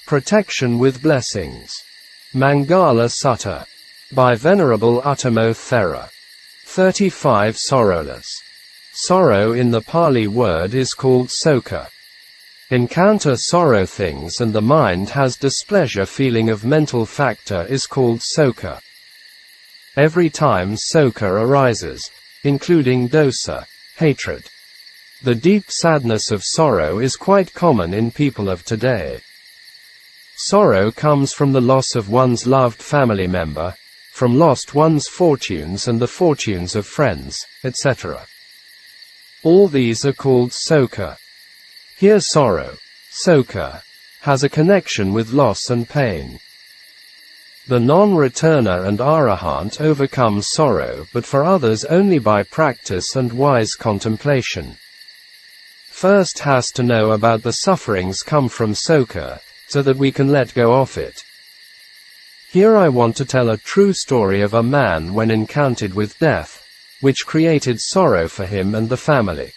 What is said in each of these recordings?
Protection with Blessings. Maṅgala Sutta. By Venerable Uttamo Thera. 35 Sorrowless. Sorrow in the Pali word is called sokha. Encounter sorrow things and the mind has displeasure feeling of mental factor is called sokha. Every time sokha arises, including dosa, hatred. The deep sadness of sorrow is quite common in people of today. Sorrow comes from the loss of one's loved family member, from lost one's fortunes and the fortunes of friends, etc. All these are called sokha. Here sorrow, sokha, has a connection with loss and pain. The non-returner and arahant overcomes sorrow, but for others only by practice and wise contemplation. First has to know about the sufferings come from sokha, so that we can let go of it. Here I want to tell a true story of a man when encountered with death, which created sorrow for him and the family.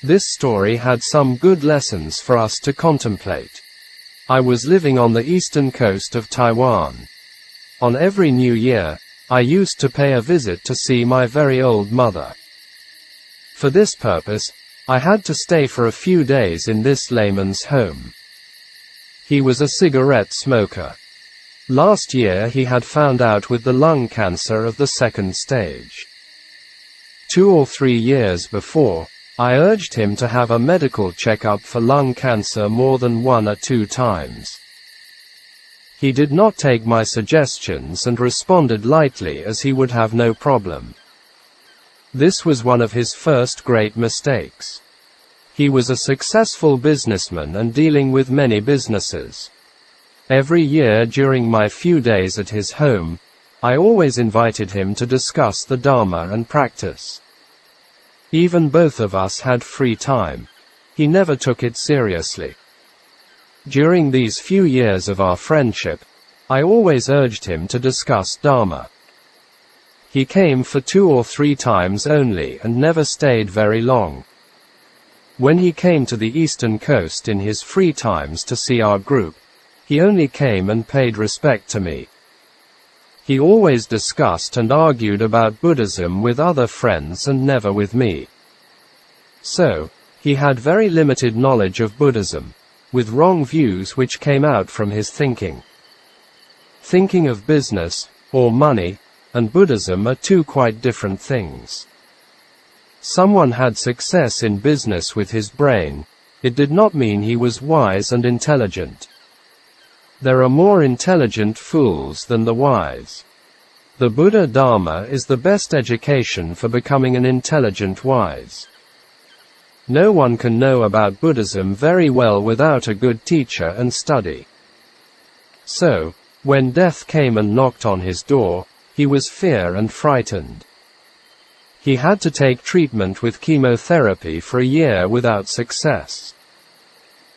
This story had some good lessons for us to contemplate. I was living on the eastern coast of Taiwan. On every New Year, I used to pay a visit to see my very old mother. For this purpose, I had to stay for a few days in this layman's home. He was a cigarette smoker. Last year he had found out with the lung cancer of the second stage. 2 or 3 years before, I urged him to have a medical checkup for lung cancer more than 1 or 2 times. He did not take my suggestions and responded lightly as he would have no problem. This was one of his first great mistakes. He was a successful businessman and dealing with many businesses. Every year during my few days at his home, I always invited him to discuss the Dharma and practice. Even both of us had free time. He never took it seriously. During these few years of our friendship, I always urged him to discuss Dharma. He came for 2 or 3 times only and never stayed very long. When he came to the eastern coast in his free times to see our group, he only came and paid respect to me. He always discussed and argued about Buddhism with other friends and never with me. So, he had very limited knowledge of Buddhism, with wrong views which came out from his thinking. Thinking of business, or money, and Buddhism are 2 quite different things. Someone had success in business with his brain, it did not mean he was wise and intelligent. There are more intelligent fools than the wise. The Buddha Dharma is the best education for becoming an intelligent wise. No one can know about Buddhism very well without a good teacher and study. So, when death came and knocked on his door, he was fear and frightened. He had to take treatment with chemotherapy for a year without success.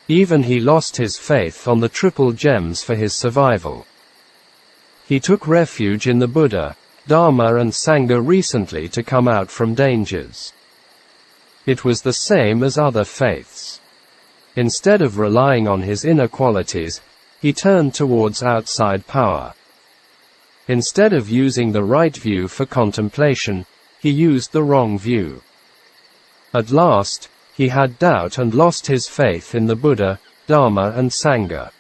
Even he lost his faith on the triple gems for his survival. He took refuge in the Buddha, Dharma and Sangha recently to come out from dangers. It was the same as other faiths. Instead of relying on his inner qualities, he turned towards outside power. Instead of using the right view for contemplation, he used the wrong view. At last, he had doubt and lost his faith in the Buddha, Dharma and Sangha.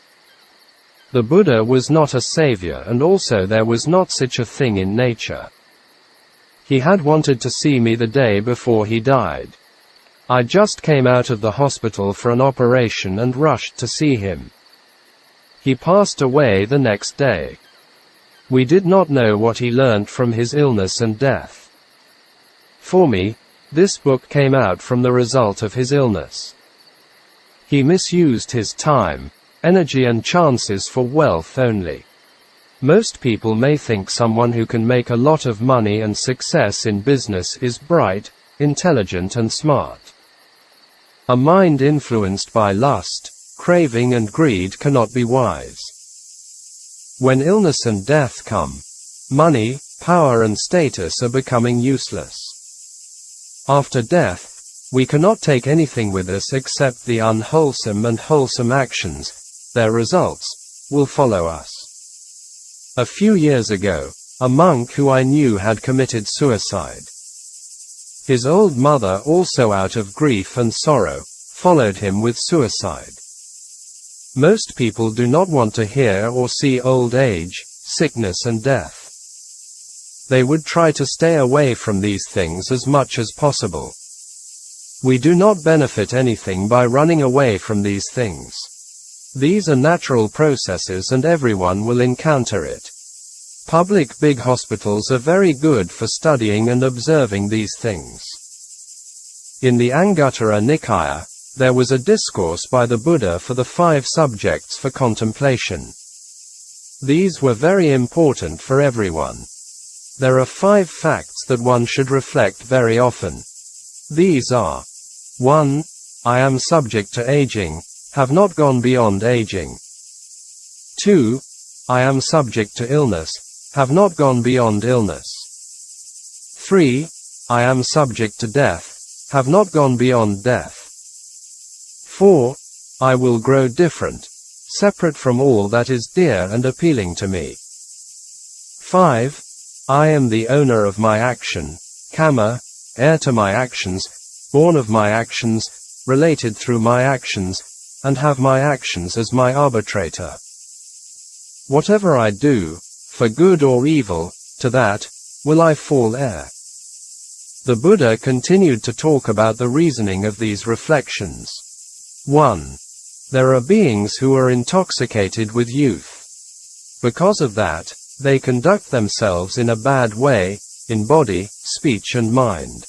The Buddha was not a savior and also there was not such a thing in nature. He had wanted to see me the day before he died. I just came out of the hospital for an operation and rushed to see him. He passed away the next day. We did not know what he learned from his illness and death. For me, this book came out from the result of his illness. He misused his time, energy and chances for wealth only. Most people may think someone who can make a lot of money and success in business is bright, intelligent and smart. A mind influenced by lust, craving and greed cannot be wise. When illness and death come, money, power and status are becoming useless. After death, we cannot take anything with us except the unwholesome and wholesome actions, their results will follow us. A few years ago, a monk who I knew had committed suicide. His old mother, also out of grief and sorrow, followed him with suicide. Most people do not want to hear or see old age, sickness and death. They would try to stay away from these things as much as possible. We do not benefit anything by running away from these things. These are natural processes and everyone will encounter it. Public big hospitals are very good for studying and observing these things. In the Anguttara Nikaya, there was a discourse by the Buddha for the 5 subjects for contemplation. These were very important for everyone. There are 5 facts that one should reflect very often. These are: 1. I am subject to aging, have not gone beyond aging. 2. I am subject to illness, have not gone beyond illness. 3. I am subject to death, have not gone beyond death. 4. I will grow different, separate from all that is dear and appealing to me. 5. I am the owner of my action, karma, heir to my actions, born of my actions, related through my actions, and have my actions as my arbitrator. Whatever I do, for good or evil, to that will I fall heir. The Buddha continued to talk about the reasoning of these reflections. 1. There are beings who are intoxicated with youth. Because of that, they conduct themselves in a bad way, in body, speech and mind.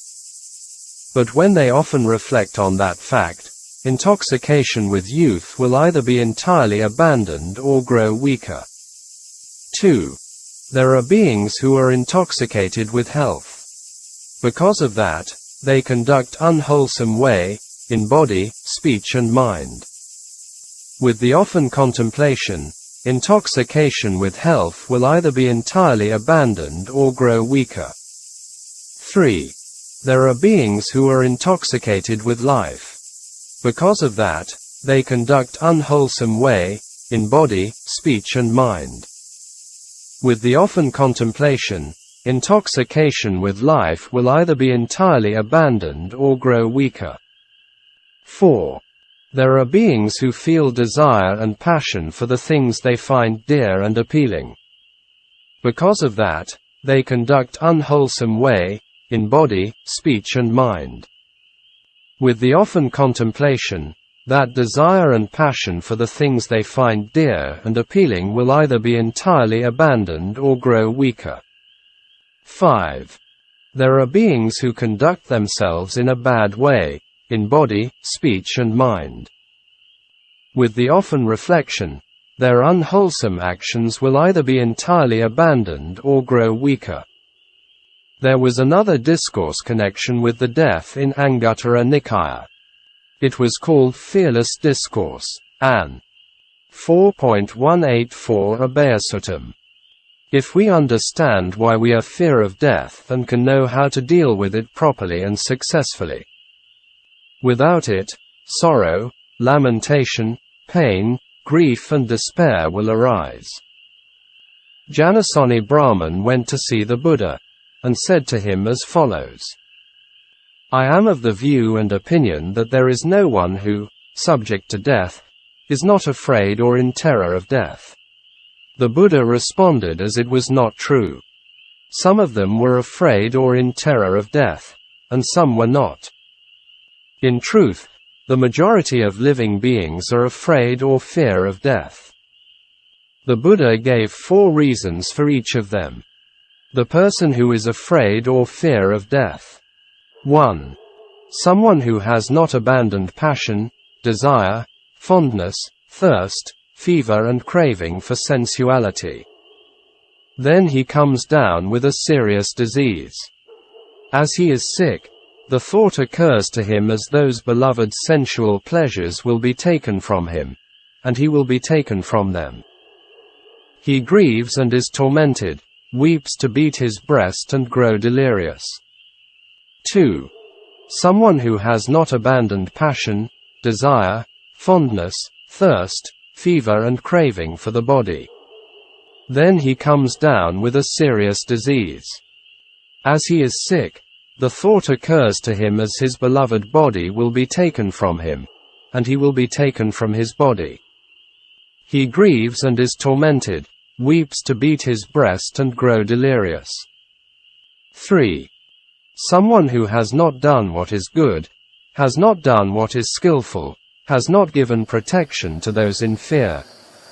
But when they often reflect on that fact, intoxication with youth will either be entirely abandoned or grow weaker. 2. There are beings who are intoxicated with health. Because of that, they conduct unwholesome way, in body, speech and mind. With the often contemplation, intoxication with health will either be entirely abandoned or grow weaker. 3. There are beings who are intoxicated with life. Because of that, they conduct unwholesome way, in body, speech and mind. With the often contemplation, intoxication with life will either be entirely abandoned or grow weaker. 4. There are beings who feel desire and passion for the things they find dear and appealing. Because of that, they conduct unwholesome way, in body, speech and mind. With the often contemplation, that desire and passion for the things they find dear and appealing will either be entirely abandoned or grow weaker. 5. There are beings who conduct themselves in a bad way, in body, speech and mind. With the often reflection, their unwholesome actions will either be entirely abandoned or grow weaker. There was another discourse connection with the death in Anguttara Nikaya. It was called Fearless Discourse, An. 4.184 Abhayasuttam. If we understand why we are fear of death and can know how to deal with it properly and successfully. Without it, sorrow, lamentation, pain, grief and despair will arise. Janasoni Brahman went to see the Buddha, and said to him as follows: I am of the view and opinion that there is no one who, subject to death, is not afraid or in terror of death. The Buddha responded as it was not true. Some of them were afraid or in terror of death, and some were not. In truth, the majority of living beings are afraid or fear of death. The Buddha gave 4 reasons for each of them. The person who is afraid or fear of death. 1. Someone who has not abandoned passion, desire, fondness, thirst, fever and craving for sensuality. Then he comes down with a serious disease. As he is sick, the thought occurs to him as those beloved sensual pleasures will be taken from him, and he will be taken from them. He grieves and is tormented, weeps to beat his breast and grow delirious. 2. Someone who has not abandoned passion, desire, fondness, thirst, fever and craving for the body. Then he comes down with a serious disease. As he is sick, the thought occurs to him as his beloved body will be taken from him, and he will be taken from his body. He grieves and is tormented, weeps to beat his breast and grow delirious. 3. Someone who has not done what is good, has not done what is skillful, has not given protection to those in fear,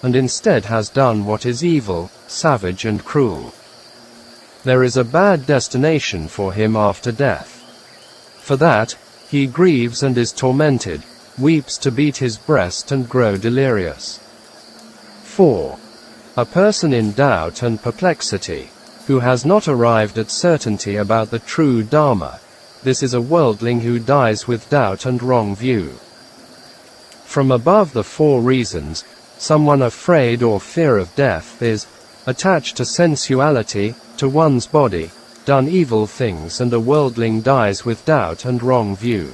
and instead has done what is evil, savage and cruel. There is a bad destination for him after death. For that, he grieves and is tormented, weeps to beat his breast and grow delirious. 4. A person in doubt and perplexity, who has not arrived at certainty about the true Dharma, this is a worldling who dies with doubt and wrong view. From above the 4 reasons, someone afraid or fear of death is attached to sensuality, to one's body, done evil things, and a worldling dies with doubt and wrong view.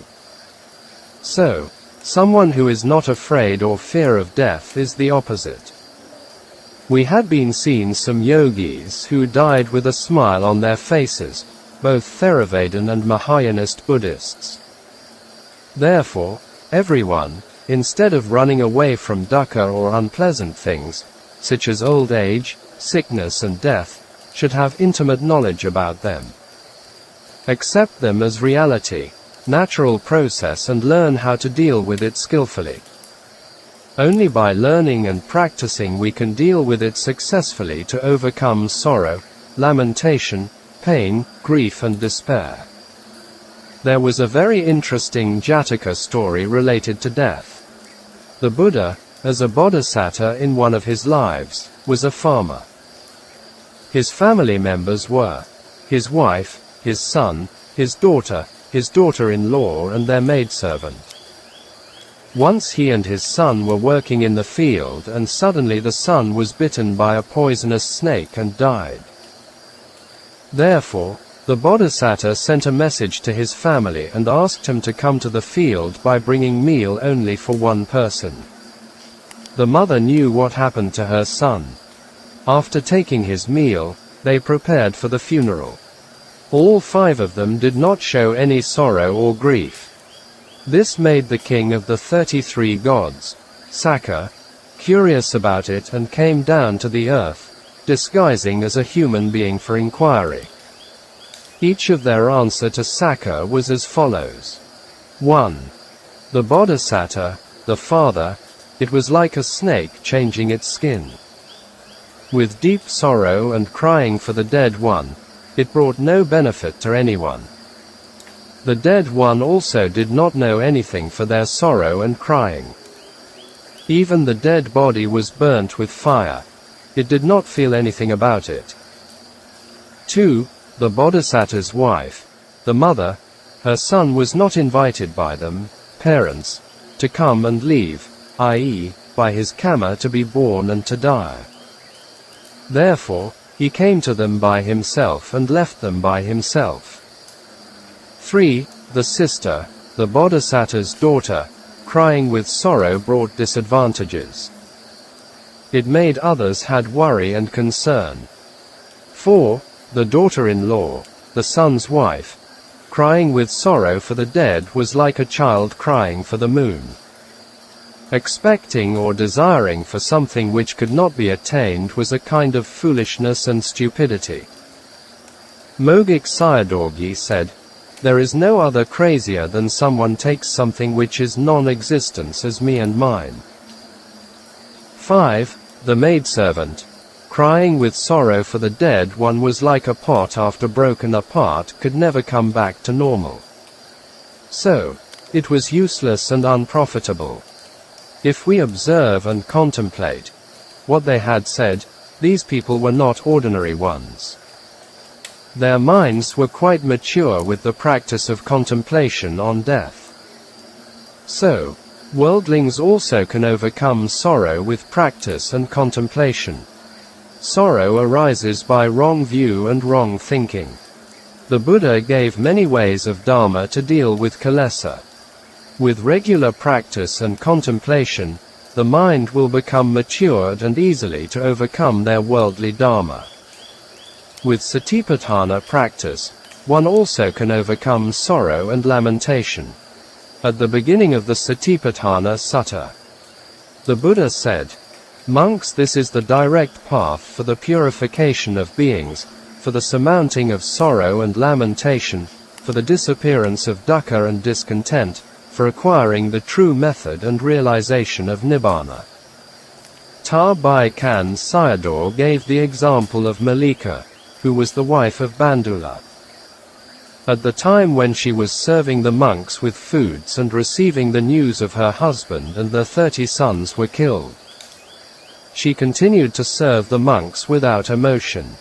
So, someone who is not afraid or fear of death is the opposite. We had been seen some yogis who died with a smile on their faces, both Theravadan and Mahayanist Buddhists. Therefore, everyone, instead of running away from dukkha or unpleasant things, such as old age, sickness and death, should have intimate knowledge about them. Accept them as reality, natural process, and learn how to deal with it skillfully. Only by learning and practicing we can deal with it successfully to overcome sorrow, lamentation, pain, grief and despair. There was a very interesting Jataka story related to death. The Buddha, as a bodhisattva in one of his lives, was a farmer. His family members were his wife, his son, his daughter-in-law and their maidservant. Once he and his son were working in the field, and suddenly the son was bitten by a poisonous snake and died. Therefore, the bodhisattva sent a message to his family and asked him to come to the field by bringing meal only for one person. The mother knew what happened to her son. After taking his meal, they prepared for the funeral. All 5 of them did not show any sorrow or grief. This made the king of the 33 gods, Sakka, curious about it and came down to the earth, disguising as a human being for inquiry. Each of their answer to Sakka was as follows. 1. The bodhisattva, the father, it was like a snake changing its skin. With deep sorrow and crying for the dead one, it brought no benefit to anyone. The dead one also did not know anything for their sorrow and crying. Even the dead body was burnt with fire. It did not feel anything about it. 2. The bodhisattva's wife, the mother, her son was not invited by them, parents, to come and leave, i.e., by his karma to be born and to die. Therefore, he came to them by himself and left them by himself. 3. The sister, the bodhisattva's daughter, crying with sorrow brought disadvantages. It made others had worry and concern. 4. The daughter-in-law, the son's wife, crying with sorrow for the dead was like a child crying for the moon. Expecting or desiring for something which could not be attained was a kind of foolishness and stupidity. Mogik Sayadaw said, "There is no other crazier than someone takes something which is non-existence as me and mine." 5. The maidservant, crying with sorrow for the dead one was like a pot after broken apart could never come back to normal. So, it was useless and unprofitable. If we observe and contemplate what they had said, these people were not ordinary ones. Their minds were quite mature with the practice of contemplation on death. So, worldlings also can overcome sorrow with practice and contemplation. Sorrow arises by wrong view and wrong thinking. The Buddha gave many ways of Dharma to deal with kilesa. With regular practice and contemplation, the mind will become matured and easily to overcome their worldly dharma. With Satipatthana practice, one also can overcome sorrow and lamentation. At the beginning of the Satipatthana Sutta, the Buddha said, "Monks, this is the direct path for the purification of beings, for the surmounting of sorrow and lamentation, for the disappearance of dukkha and discontent, for acquiring the true method and realization of Nibbana." Ta Bai Khan Sayadaw gave the example of Malika, who was the wife of Bandula. At the time when she was serving the monks with foods and receiving the news of her husband and their 30 sons were killed, she continued to serve the monks without emotion.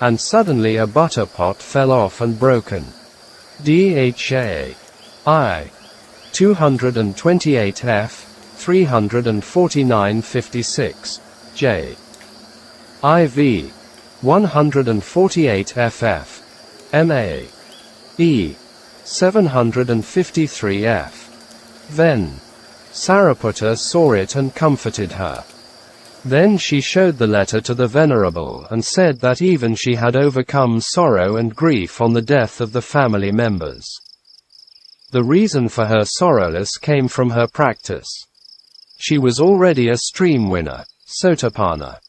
And suddenly a butter pot fell off and broken. Dha I 228 f 349-56 J IV 148 ff MA E 753 f. Then Sariputta saw it and comforted her. Then she showed the letter to the Venerable and said that even she had overcome sorrow and grief on the death of the family members. The reason for her sorrowless came from her practice. She was already a stream winner, Sotapanna.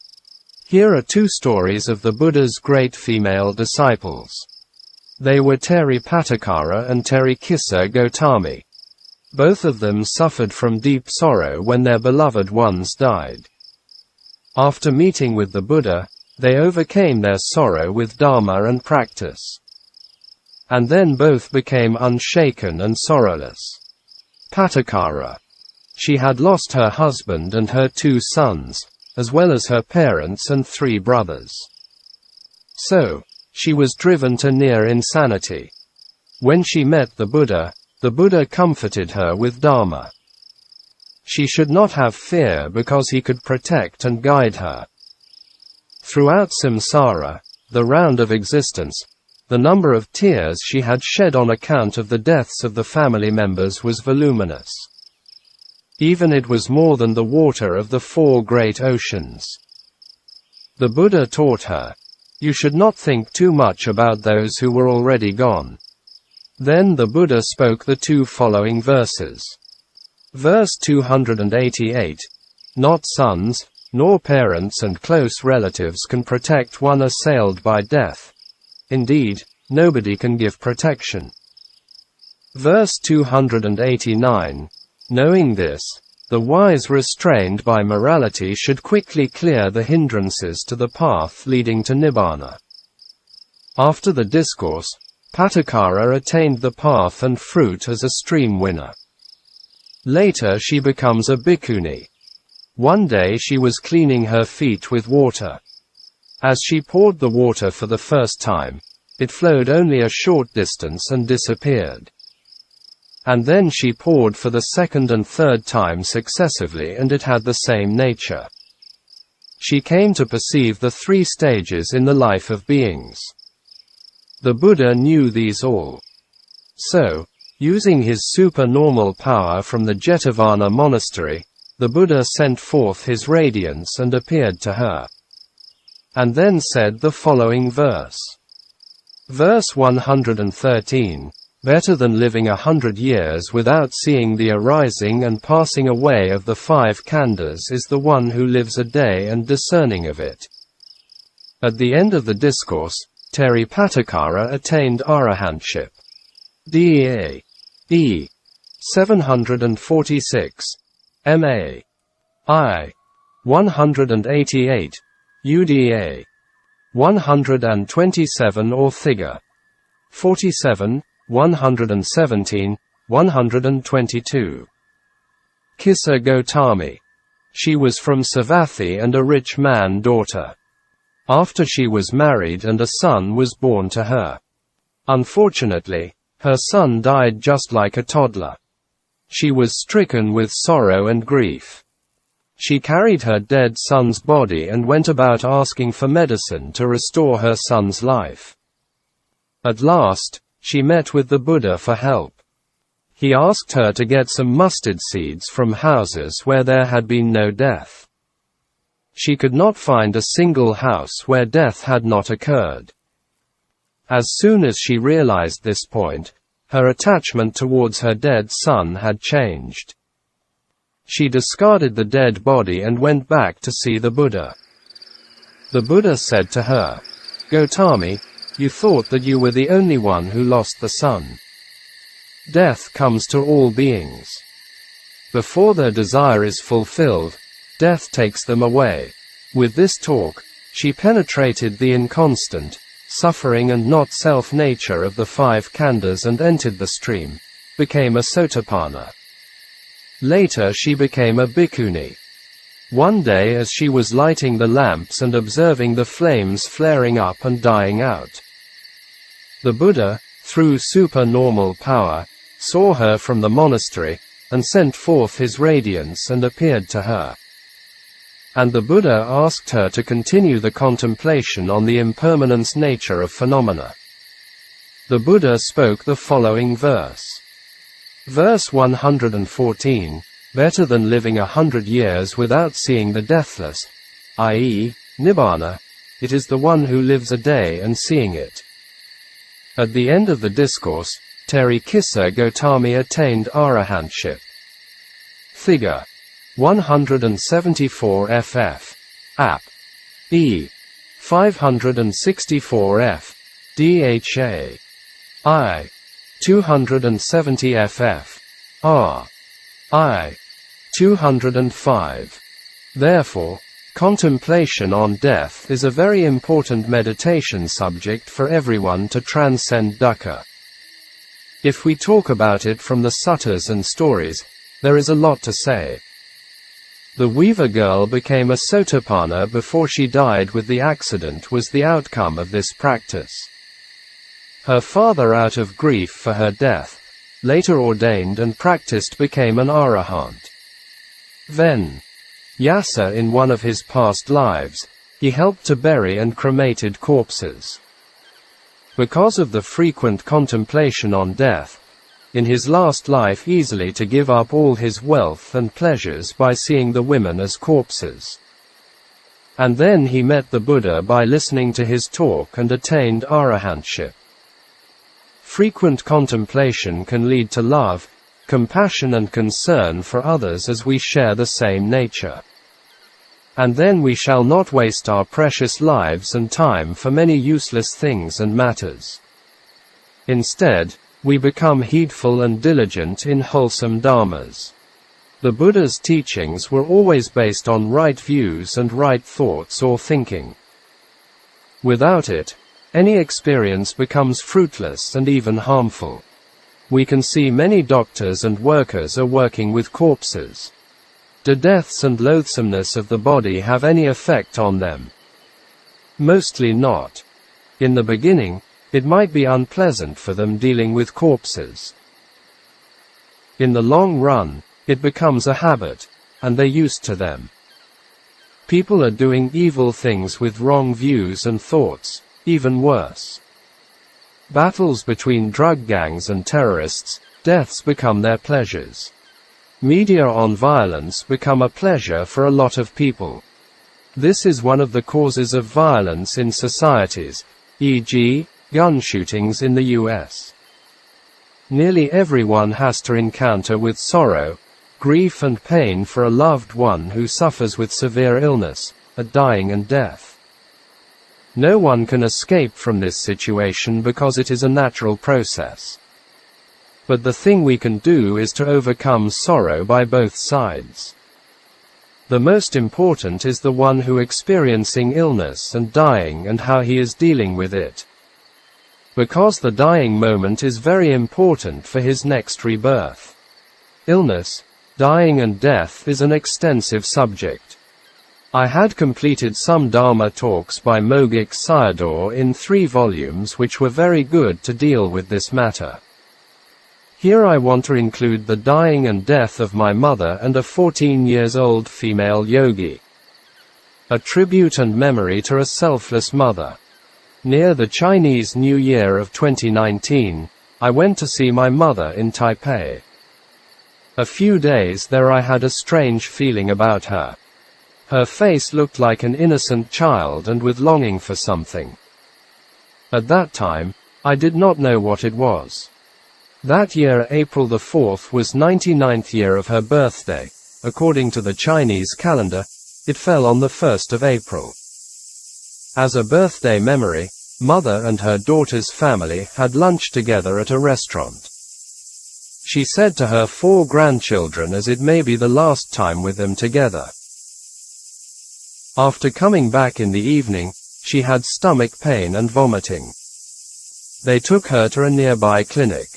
Here are 2 stories of the Buddha's great female disciples. They were Teripattakara and Terikissa Gotami. Both of them suffered from deep sorrow when their beloved ones died. After meeting with the Buddha, they overcame their sorrow with Dharma and practice. And then both became unshaken and sorrowless. Pattakara. She had lost her husband and her 2 sons, as well as her parents and 3 brothers. So, she was driven to near insanity. When she met the Buddha comforted her with Dharma. She should not have fear because he could protect and guide her. Throughout samsara, the round of existence, the number of tears she had shed on account of the deaths of the family members was voluminous. Even it was more than the water of the 4 great oceans. The Buddha taught her, "You should not think too much about those who were already gone." Then the Buddha spoke the 2 following verses. Verse 288, "Not sons, nor parents and close relatives can protect one assailed by death. Indeed, nobody can give protection." Verse 289, "Knowing this, the wise restrained by morality should quickly clear the hindrances to the path leading to Nibbana." After the discourse, Pattakara attained the path and fruit as a stream winner. Later she becomes a bhikkhuni. One day she was cleaning her feet with water. As she poured the water for the first time, it flowed only a short distance and disappeared. And then she poured for the second and third time successively and it had the same nature. She came to perceive the 3 stages in the life of beings. The Buddha knew these all. So, using his supernormal power from the Jetavana monastery, the Buddha sent forth his radiance and appeared to her. And then said the following verse. Verse 113, "Better than living 100 years without seeing the arising and passing away of the 5 khandhas is the one who lives a day and discerning of it." At the end of the discourse, Teripattakara attained arahantship. Dea E 746 MA I 188 UDA 127 or Figure 47, 117, 122. Kissa Gotami. She was from Savatthi and a rich man daughter. After she was married and a son was born to her. Unfortunately, her son died just like a toddler. She was stricken with sorrow and grief. She carried her dead son's body and went about asking for medicine to restore her son's life. At last, she met with the Buddha for help. He asked her to get some mustard seeds from houses where there had been no death. She could not find a single house where death had not occurred. As soon as she realized this point, her attachment towards her dead son had changed. She discarded the dead body and went back to see the Buddha. The Buddha said to her, "Gautami, you thought that you were the only one who lost the son. Death comes to all beings. Before their desire is fulfilled, death takes them away." With this talk, she penetrated the inconstant, suffering and not-self nature of the 5 khandhas and entered the stream, became a Sotapanna. Later she became a bhikkhuni. One day as she was lighting the lamps and observing the flames flaring up and dying out, the Buddha, through supernormal power, saw her from the monastery, and sent forth his radiance and appeared to her. And the Buddha asked her to continue the contemplation on the impermanence nature of phenomena. The Buddha spoke the following verse. Verse 114, "Better than living 100 years without seeing the deathless, i.e., Nibbana, it is the one who lives a day and seeing it." At the end of the discourse, Terikissa Gautami attained arahantship. Figure 174 ff. App. E. 564 f. DHA. I. 270 ff. R. I. 205. Therefore, contemplation on death is a very important meditation subject for everyone to transcend dukkha. If we talk about it from the suttas and stories, there is a lot to say. The weaver girl became a Sotapanna before she died with the accident was the outcome of this practice. Her father, out of grief for her death, later ordained and practiced became an arahant. Then, Yasa, in one of his past lives, he helped to bury and cremated corpses. Because of the frequent contemplation on death, in his last life easily to give up all his wealth and pleasures by seeing the women as corpses. And then he met the Buddha by listening to his talk and attained arahantship. Frequent contemplation can lead to love, compassion and concern for others as we share the same nature. And then we shall not waste our precious lives and time for many useless things and matters. Instead, we become heedful and diligent in wholesome dharmas. The Buddha's teachings were always based on right views and right thoughts or thinking. Without it, any experience becomes fruitless and even harmful. We can see many doctors and workers are working with corpses. Do deaths and loathsomeness of the body have any effect on them? Mostly not. In the beginning, it might be unpleasant for them dealing with corpses. In the long run, it becomes a habit, and they're used to them. People are doing evil things with wrong views and thoughts, even worse. Battles between drug gangs and terrorists, deaths become their pleasures. Media on violence become a pleasure for a lot of people. This is one of the causes of violence in societies, e.g., gun shootings in the US. Nearly everyone has to encounter with sorrow, grief and pain for a loved one who suffers with severe illness, a dying and death. No one can escape from this situation because it is a natural process. But the thing we can do is to overcome sorrow by both sides. The most important is the one who experiencing illness and dying and how he is dealing with it. Because the dying moment is very important for his next rebirth. Illness, dying and death is an extensive subject. I had completed some Dharma talks by Mogik Sayadaw in 3 volumes which were very good to deal with this matter. Here I want to include the dying and death of my mother and a 14-year-old female yogi. A tribute and memory to a selfless mother. Near the Chinese New Year of 2019, I went to see my mother in Taipei. A few days there I had a strange feeling about her. Her face looked like an innocent child and with longing for something. At that time, I did not know what it was. That year, April the 4th, was 99th year of her birthday. According to the Chinese calendar, it fell on the 1st of April. As a birthday memory, mother and her daughter's family had lunch together at a restaurant. She said to her 4 grandchildren as it may be the last time with them together. After coming back in the evening, she had stomach pain and vomiting. They took her to a nearby clinic.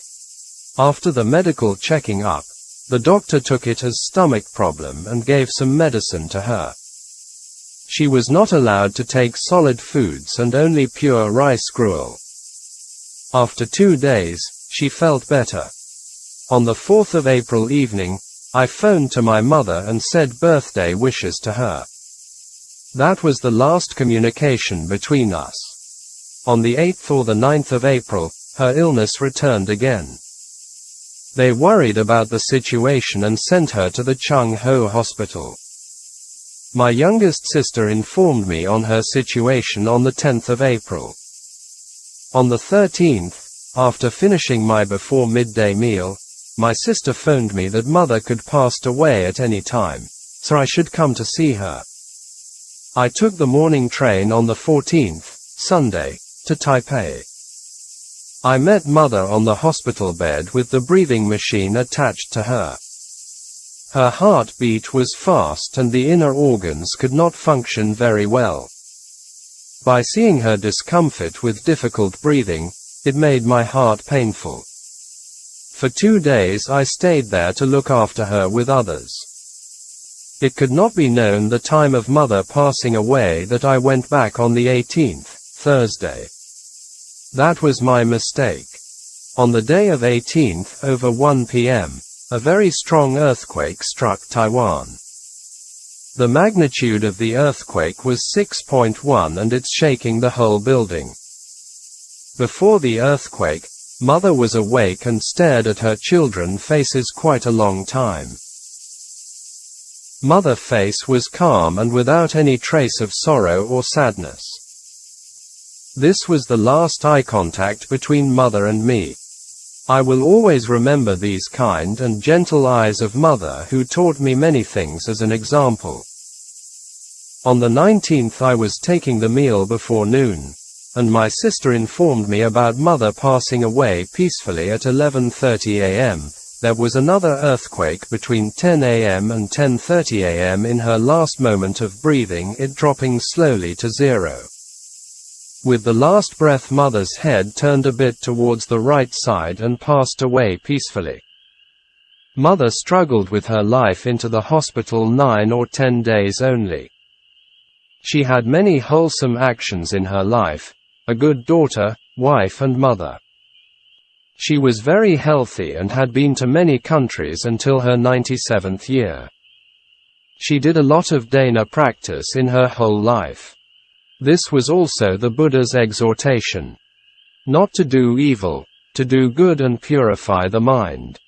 After the medical checking up, the doctor took it as stomach problem and gave some medicine to her. She was not allowed to take solid foods and only pure rice gruel. After 2 days, she felt better. On the 4th of April evening, I phoned to my mother and said birthday wishes to her. That was the last communication between us. On the 8th or the 9th of April, her illness returned again. They worried about the situation and sent her to the Chung Ho Hospital. My youngest sister informed me on her situation on the 10th of April. On the 13th, after finishing my before midday meal, my sister phoned me that mother could pass away at any time, so I should come to see her. I took the morning train on the 14th, Sunday, to Taipei. I met mother on the hospital bed with the breathing machine attached to her. Her heartbeat was fast and the inner organs could not function very well. By seeing her discomfort with difficult breathing, it made my heart painful. For 2 days I stayed there to look after her with others. It could not be known the time of mother passing away that I went back on the 18th, Thursday. That was my mistake. On the day of 18th, over 1 p.m., a very strong earthquake struck Taiwan. The magnitude of the earthquake was 6.1 and it's shaking the whole building. Before the earthquake, mother was awake and stared at her children's faces quite a long time. Mother's face was calm and without any trace of sorrow or sadness. This was the last eye contact between mother and me. I will always remember these kind and gentle eyes of mother who taught me many things as an example. On the 19th I was taking the meal before noon, and my sister informed me about mother passing away peacefully at 11:30 a.m. There was another earthquake between 10 a.m. and 10:30 a.m. in her last moment of breathing, it dropping slowly to 0. With the last breath mother's head turned a bit towards the right side and passed away peacefully. Mother struggled with her life into the hospital 9 or 10 days only. She had many wholesome actions in her life, a good daughter, wife and mother. She was very healthy and had been to many countries until her 97th year. She did a lot of dana practice in her whole life. This was also the Buddha's exhortation. Not to do evil, to do good and purify the mind.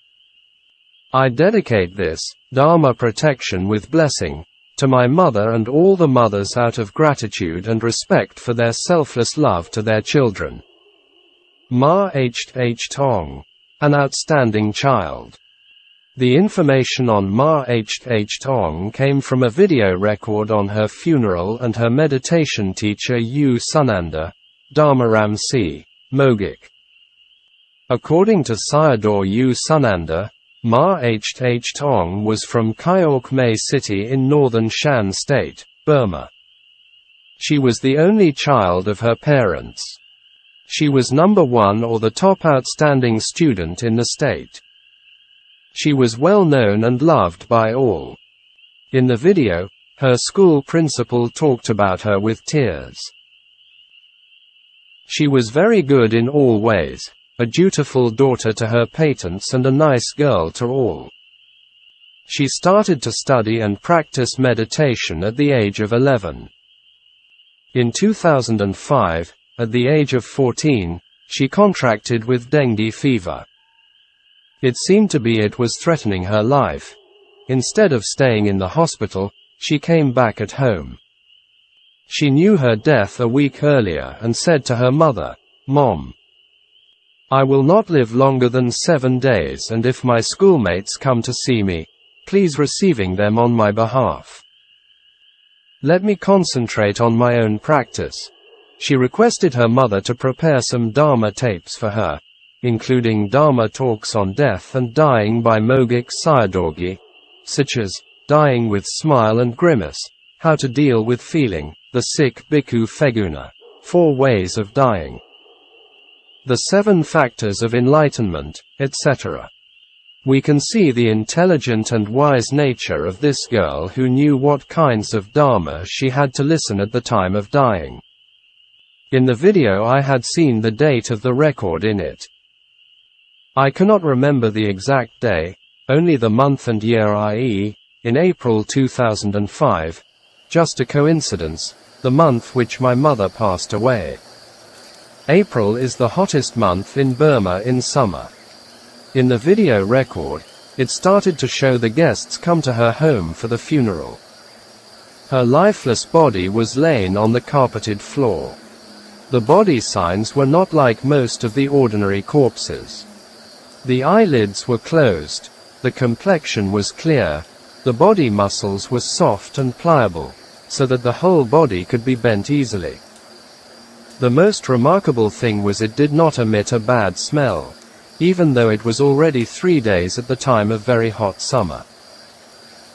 I dedicate this, Dharma protection with blessing, to my mother and all the mothers out of gratitude and respect for their selfless love to their children. Ma H. Tong. An outstanding child. The information on Ma H. Tong came from a video record on her funeral and her meditation teacher U Sunanda, Dharmaram C. Mogik. According to Sayadaw U Sunanda, Ma H. Tong was from Kyaok Mae City in northern Shan State, Burma. She was the only child of her parents. She was number 1 or the top outstanding student in the state. She was well known and loved by all. In the video, her school principal talked about her with tears. She was very good in all ways, a dutiful daughter to her parents and a nice girl to all. She started to study and practice meditation at the age of 11. In 2005, at the age of 14, she contracted with dengue fever. It seemed to be it was threatening her life. Instead of staying in the hospital, she came back at home. She knew her death a week earlier and said to her mother, "Mom, I will not live longer than 7 days, and if my schoolmates come to see me, please receiving them on my behalf. Let me concentrate on my own practice." She requested her mother to prepare some Dharma tapes for her, including Dharma talks on death and dying by Mogik Sayadaw, such as, Dying with Smile and Grimace, How to Deal with Feeling, The Sick Bhikkhu Feguna, 4 Ways of Dying, The 7 Factors of Enlightenment, etc. We can see the intelligent and wise nature of this girl who knew what kinds of Dharma she had to listen at the time of dying. In the video I had seen the date of the record in it. I cannot remember the exact day, only the month and year, i.e., in April 2005, just a coincidence, the month which my mother passed away. April is the hottest month in Burma in summer. In the video record, it started to show the guests come to her home for the funeral. Her lifeless body was laying on the carpeted floor. The body signs were not like most of the ordinary corpses. The eyelids were closed, the complexion was clear, the body muscles were soft and pliable, so that the whole body could be bent easily. The most remarkable thing was it did not emit a bad smell, even though it was already 3 days at the time of very hot summer.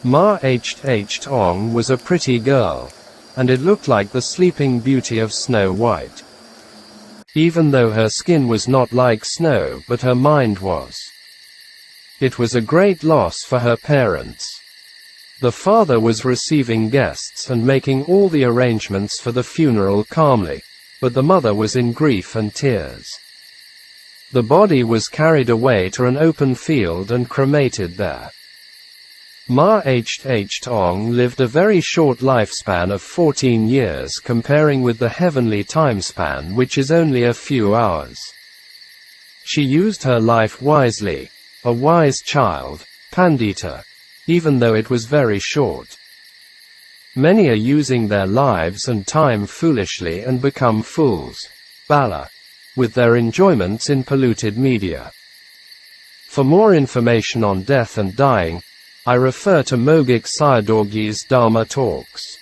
Ma H Ong was a pretty girl, and it looked like the sleeping beauty of Snow White. Even though her skin was not like snow, but her mind was. It was a great loss for her parents. The father was receiving guests and making all the arrangements for the funeral calmly, but the mother was in grief and tears. The body was carried away to an open field and cremated there. Ma Ong lived a very short lifespan of 14 years comparing with the heavenly time span, which is only a few hours. She used her life wisely, a wise child, Pandita, even though it was very short. Many are using their lives and time foolishly and become fools, Bala, with their enjoyments in polluted media. For more information on death and dying, I refer to Mogik Sayadaw's Dharma talks.